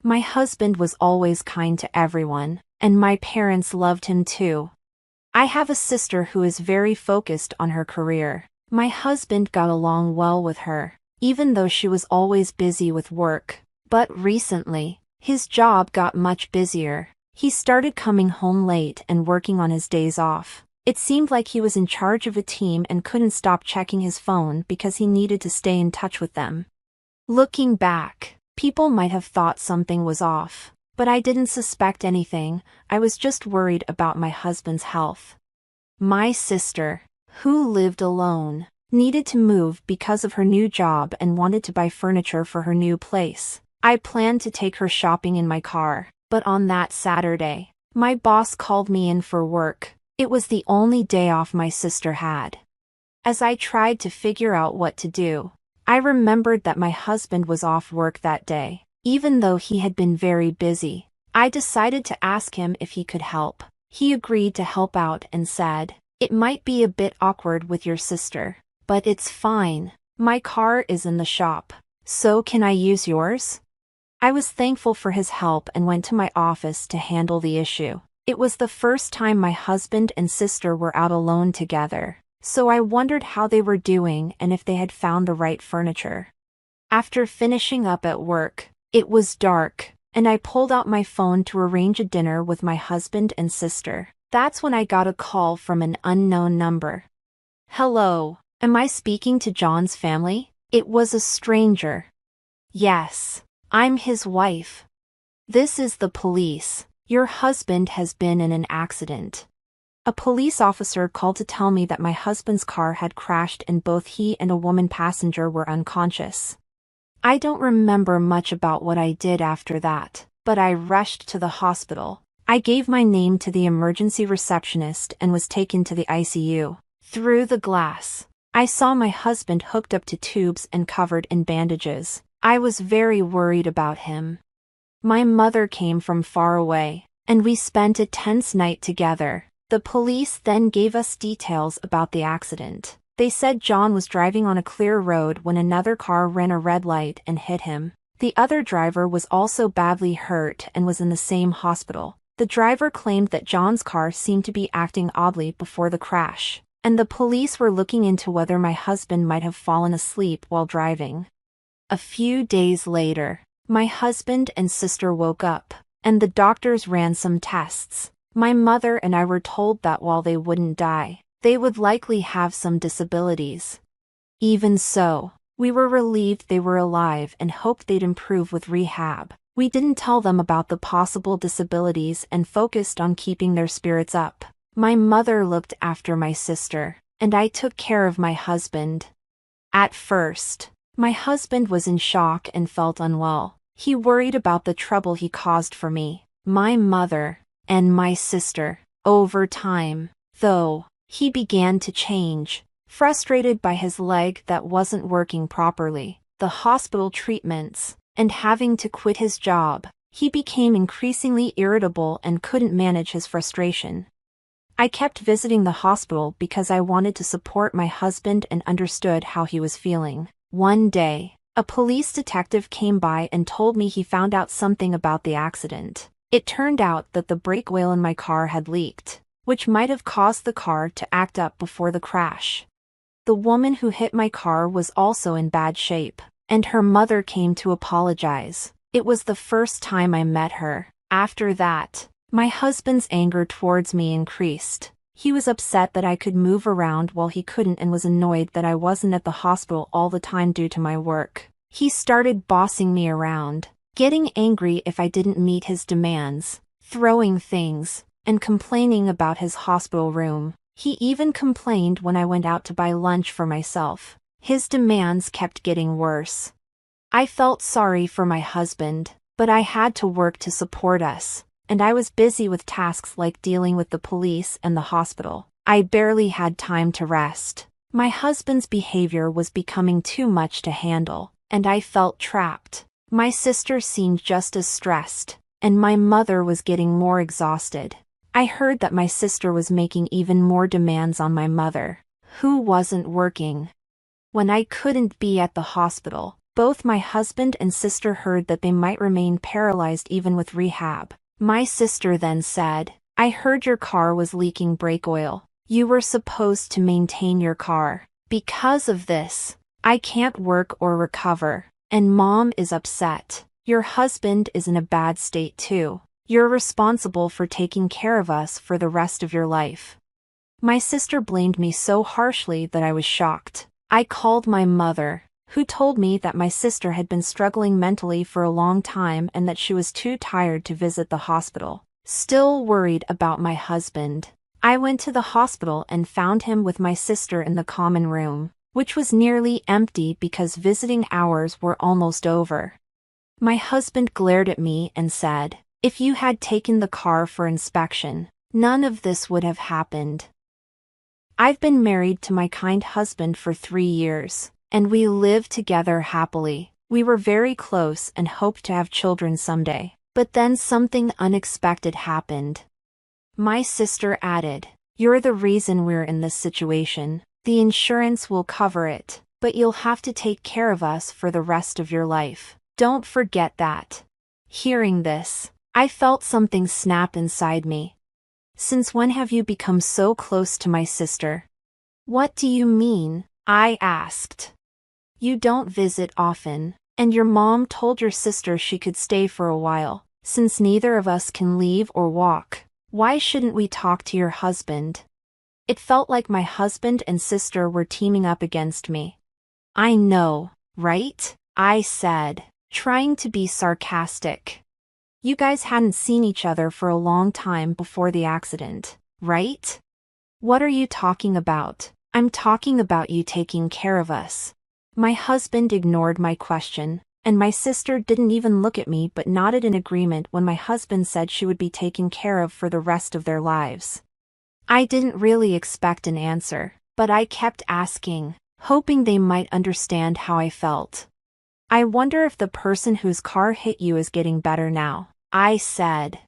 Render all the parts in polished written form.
My husband was always kind to everyone, and my parents loved him too. I have a sister who is very focused on her career. My husband got along well with her, even though she was always busy with work. But recently, his job got much busier. He started coming home late and working on his days off. It seemed like he was in charge of a team and couldn't stop checking his phone because he needed to stay in touch with them. Looking back, people might have thought something was off, but I didn't suspect anything. I was just worried about my husband's health. My sister, who lived alone, needed to move because of her new job and wanted to buy furniture for her new place. I planned to take her shopping in my car, but on that Saturday, my boss called me in for work. It was the only day off my sister had. As I tried to figure out what to do, I remembered that my husband was off work that day. Even though he had been very busy, I decided to ask him if he could help. He agreed to help out and said, "It might be a bit awkward with your sister, but it's fine. My car is in the shop, so can I use yours?" I was thankful for his help and went to my office to handle the issue. It was the first time my husband and sister were out alone together, so I wondered how they were doing and if they had found the right furniture. After finishing up at work, it was dark, and I pulled out my phone to arrange a dinner with my husband and sister. That's when I got a call from an unknown number. "Hello, am I speaking to John's family?" It was a stranger. "Yes, I'm his wife. This is the police. Your husband has been in an accident." A police officer called to tell me that my husband's car had crashed and both he and a woman passenger were unconscious. I don't remember much about what I did after that, but I rushed to the hospital. I gave my name to the emergency receptionist and was taken to the ICU. Through the glass, I saw my husband hooked up to tubes and covered in bandages. I was very worried about him. My mother came from far away, and we spent a tense night together. The police then gave us details about the accident. They said John was driving on a clear road when another car ran a red light and hit him. The other driver was also badly hurt and was in the same hospital. The driver claimed that John's car seemed to be acting oddly before the crash, and the police were looking into whether my husband might have fallen asleep while driving. A few days later, my husband and sister woke up, and the doctors ran some tests. My mother and I were told that while they wouldn't die, they would likely have some disabilities. Even so, we were relieved they were alive and hoped they'd improve with rehab. We didn't tell them about the possible disabilities and focused on keeping their spirits up. My mother looked after my sister, and I took care of my husband. At first, my husband was in shock and felt unwell. He worried about the trouble he caused for me, my mother, and my sister. Over time, though, he began to change. Frustrated by his leg that wasn't working properly, the hospital treatments, and having to quit his job, he became increasingly irritable and couldn't manage his frustration. I kept visiting the hospital because I wanted to support my husband and understood how he was feeling. One day, a police detective came by and told me he found out something about the accident. It turned out that the brake oil in my car had leaked, which might have caused the car to act up before the crash. The woman who hit my car was also in bad shape, and her mother came to apologize. It was the first time I met her. After that, my husband's anger towards me increased. He was upset that I could move around while he couldn't and was annoyed that I wasn't at the hospital all the time due to my work. He started bossing me around, getting angry if I didn't meet his demands, throwing things, and complaining about his hospital room. He even complained when I went out to buy lunch for myself. His demands kept getting worse. I felt sorry for my husband, but I had to work to support us, and I was busy with tasks like dealing with the police and the hospital. I barely had time to rest. My husband's behavior was becoming too much to handle, and I felt trapped. My sister seemed just as stressed, and my mother was getting more exhausted. I heard that my sister was making even more demands on my mother, who wasn't working. When I couldn't be at the hospital, Both my husband and sister heard that they might remain paralyzed even with rehab. My sister then said, "I heard your car was leaking brake oil. You were supposed to maintain your car. Because of this, I can't work or recover, and Mom is upset. Your husband is in a bad state too. You're responsible for taking care of us for the rest of your life." My sister blamed me so harshly that I was shocked. I called my mother, who told me that my sister had been struggling mentally for a long time and that she was too tired to visit the hospital. Still worried about my husband, I went to the hospital and found him with my sister in the common room, which was nearly empty because visiting hours were almost over. My husband glared at me and said, "If you had taken the car for inspection, none of this would have happened." I've been married to my kind husband for 3 years, and we live together happily. We were very close and hoped to have children someday. But then something unexpected happened. My sister added, "You're the reason we're in this situation. The insurance will cover it, but you'll have to take care of us for the rest of your life. Don't forget that." Hearing this, I felt something snap inside me. "Since when have you become so close to my sister?" "What do you mean?" I asked. "You don't visit often, and your mom told your sister she could stay for a while. Since neither of us can leave or walk, why shouldn't we talk to your husband?" It felt like my husband and sister were teaming up against me. "I know, right?" I said, trying to be sarcastic. "You guys hadn't seen each other for a long time before the accident, right?" "What are you talking about?" "I'm talking about you taking care of us." My husband ignored my question, and my sister didn't even look at me but nodded in agreement when my husband said she would be taken care of for the rest of their lives. I didn't really expect an answer, but I kept asking, hoping they might understand how I felt. "I wonder if the person whose car hit you is getting better now," I said.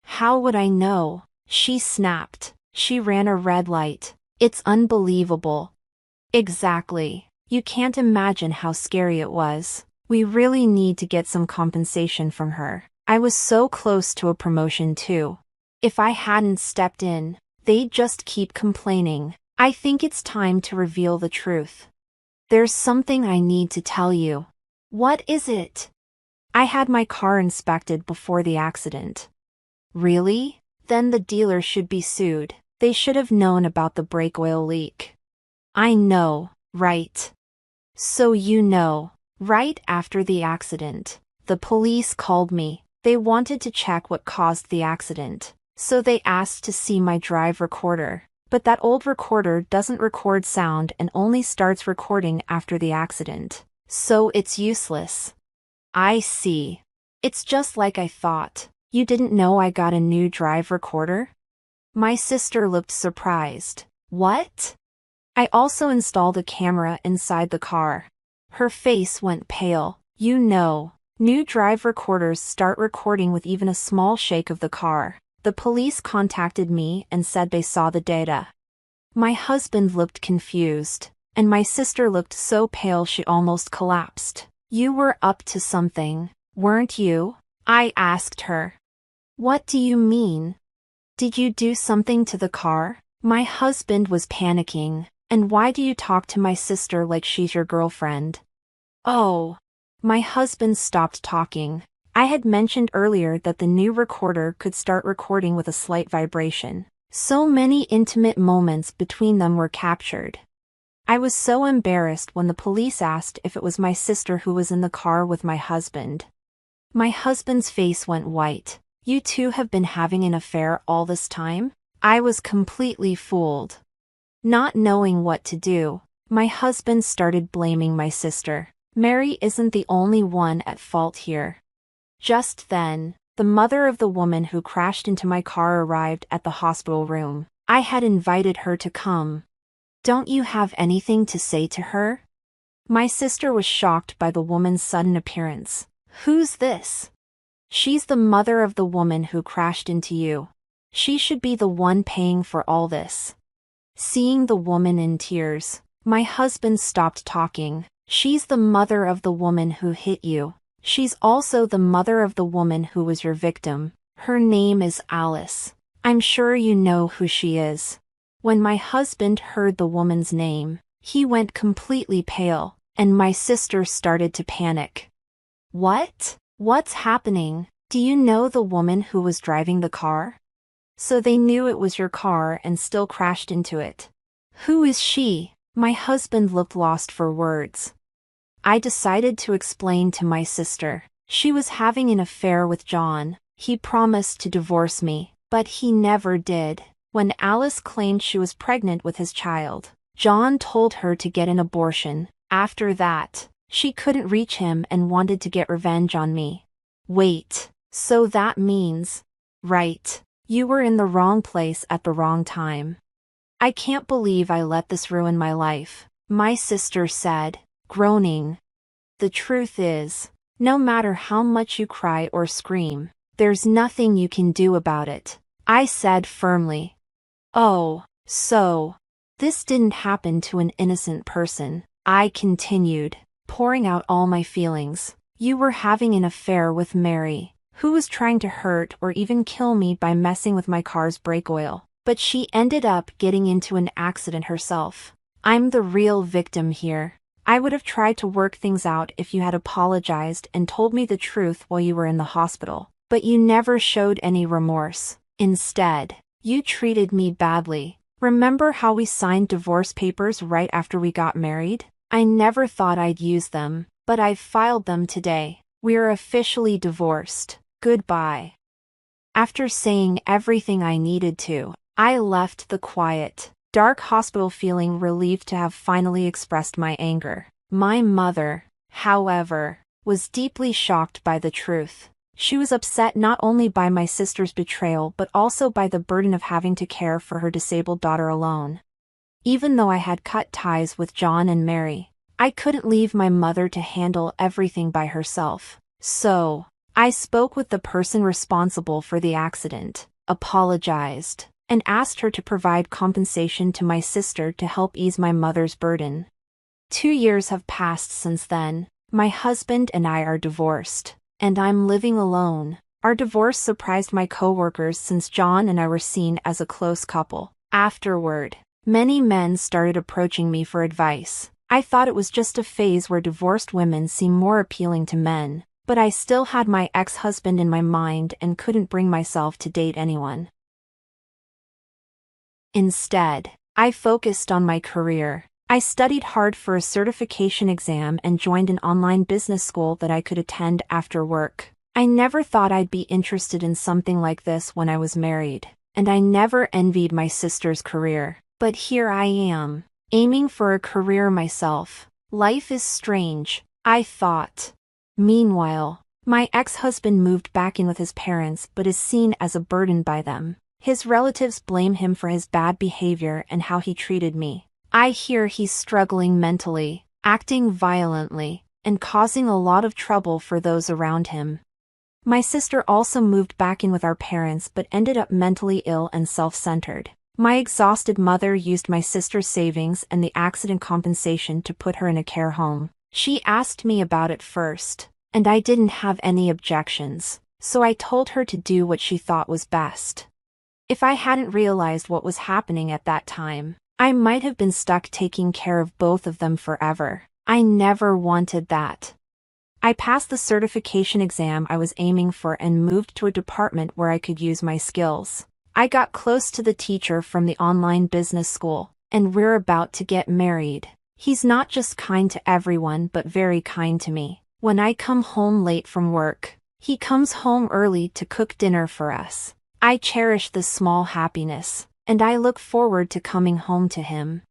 "How would I know?" she snapped. "She ran a red light. It's unbelievable." Exactly. You can't imagine how scary it was. We really need to get some compensation from her. I was so close to a promotion too. If I hadn't stepped in, they'd just keep complaining. I think it's time to reveal the truth. There's something I need to tell you. What is it? I had my car inspected before the accident. Really? Then the dealer should be sued. They should have known about the brake oil leak. I know, right? So you know, right after the accident, the police called me. They wanted to check what caused the accident, so they asked to see my drive recorder. But that old recorder doesn't record sound and only starts recording after the accident, so it's useless. I see. It's just like I thought. You didn't know I got a new drive recorder? My sister looked surprised. What? I also installed a camera inside the car. Her face went pale. You know, new drive recorders start recording with even a small shake of the car. The police contacted me and said they saw the data. My husband looked confused, and my sister looked so pale she almost collapsed. You were up to something, weren't you? I asked her. What do you mean? Did you do something to the car? My husband was panicking. And why do you talk to my sister like she's your girlfriend? Oh. My husband stopped talking. I had mentioned earlier that the new recorder could start recording with a slight vibration. So many intimate moments between them were captured. I was so embarrassed when the police asked if it was my sister who was in the car with my husband. My husband's face went white. You two have been having an affair all this time? I was completely fooled. Not knowing what to do, my husband started blaming my sister. Mary isn't the only one at fault here. Just then, the mother of the woman who crashed into my car arrived at the hospital room. I had invited her to come. Don't you have anything to say to her? My sister was shocked by the woman's sudden appearance. Who's this? She's the mother of the woman who crashed into you. She should be the one paying for all this. Seeing the woman in tears, my husband stopped talking. She's the mother of the woman who hit you. She's also the mother of the woman who was your victim. Her name is Alice. I'm sure you know who she is." When my husband heard the woman's name, he went completely pale, and my sister started to panic. "What? What's happening? Do you know the woman who was driving the car? So they knew it was your car and still crashed into it. Who is she?" My husband looked lost for words. I decided to explain to my sister. She was having an affair with John. He promised to divorce me, but he never did. When Alice claimed she was pregnant with his child, John told her to get an abortion. After that, she couldn't reach him and wanted to get revenge on me. Wait, so that means... Right, you were in the wrong place at the wrong time. I can't believe I let this ruin my life, my sister said, groaning. The truth is, no matter how much you cry or scream, there's nothing you can do about it, I said firmly. Oh, so this didn't happen to an innocent person, I continued, pouring out all my feelings. You were having an affair with Mary, who was trying to hurt or even kill me by messing with my car's brake oil, but she ended up getting into an accident herself. I'm the real victim here. I would have tried to work things out if you had apologized and told me the truth while you were in the hospital, but you never showed any remorse. Instead, you treated me badly. Remember how we signed divorce papers right after we got married? I never thought I'd use them, but I've filed them today. We're officially divorced. Goodbye. After saying everything I needed to, I left the quiet, dark hospital feeling relieved to have finally expressed my anger. My mother, however, was deeply shocked by the truth. She was upset not only by my sister's betrayal but also by the burden of having to care for her disabled daughter alone. Even though I had cut ties with John and Mary, I couldn't leave my mother to handle everything by herself. So, I spoke with the person responsible for the accident, apologized, and asked her to provide compensation to my sister to help ease my mother's burden. 2 years have passed since then. My husband and I are divorced, and I'm living alone. Our divorce surprised my coworkers since John and I were seen as a close couple. Afterward, many men started approaching me for advice. I thought it was just a phase where divorced women seem more appealing to men, but I still had my ex-husband in my mind and couldn't bring myself to date anyone. Instead, I focused on my career. I studied hard for a certification exam and joined an online business school that I could attend after work. I never thought I'd be interested in something like this when I was married, and I never envied my sister's career. But here I am, aiming for a career myself. Life is strange, I thought. Meanwhile, my ex-husband moved back in with his parents but is seen as a burden by them. His relatives blame him for his bad behavior and how he treated me. I hear he's struggling mentally, acting violently, and causing a lot of trouble for those around him. My sister also moved back in with our parents but ended up mentally ill and self-centered. My exhausted mother used my sister's savings and the accident compensation to put her in a care home. She asked me about it first, and I didn't have any objections, so I told her to do what she thought was best. If I hadn't realized what was happening at that time, I might have been stuck taking care of both of them forever. I never wanted that. I passed the certification exam I was aiming for and moved to a department where I could use my skills. I got close to the teacher from the online business school, and we're about to get married. He's not just kind to everyone but very kind to me. When I come home late from work, he comes home early to cook dinner for us. I cherish this small happiness, and I look forward to coming home to him.